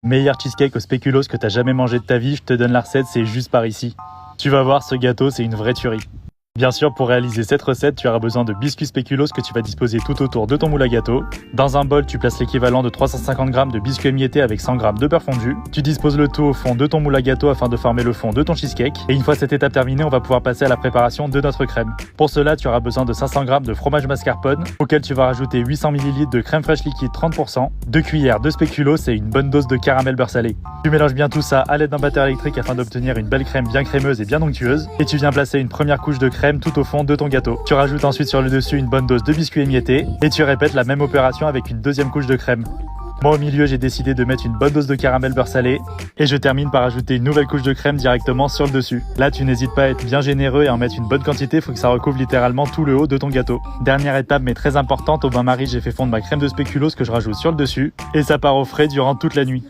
Meilleur cheesecake au spéculoos que t'as jamais mangé de ta vie, je te donne la recette, c'est juste par ici. Tu vas voir, ce gâteau, c'est une vraie tuerie. Bien sûr, pour réaliser cette recette, tu auras besoin de biscuits spéculoos que tu vas disposer tout autour de ton moule à gâteau. Dans un bol, tu places l'équivalent de 350 g de biscuits émiettés avec 100 g de beurre fondu. Tu disposes le tout au fond de ton moule à gâteau afin de former le fond de ton cheesecake. Et une fois cette étape terminée, on va pouvoir passer à la préparation de notre crème. Pour cela, tu auras besoin de 500 g de fromage mascarpone, auquel tu vas rajouter 800 ml de crème fraîche liquide 30%, 2 cuillères de spéculoos et une bonne dose de caramel beurre salé. Tu mélanges bien tout ça à l'aide d'un batteur électrique afin d'obtenir une belle crème bien crémeuse et bien onctueuse. Et tu viens placer une première couche de crème tout au fond de ton gâteau. Tu rajoutes ensuite sur le dessus une bonne dose de biscuits émiettés et tu répètes la même opération avec une deuxième couche de crème. Moi au milieu, j'ai décidé de mettre une bonne dose de caramel beurre salé et je termine par ajouter une nouvelle couche de crème directement sur le dessus. Là, tu n'hésites pas à être bien généreux et à en mettre une bonne quantité, il faut que ça recouvre littéralement tout le haut de ton gâteau. Dernière étape mais très importante, au bain-marie, j'ai fait fondre ma crème de spéculoos que je rajoute sur le dessus et ça part au frais durant toute la nuit.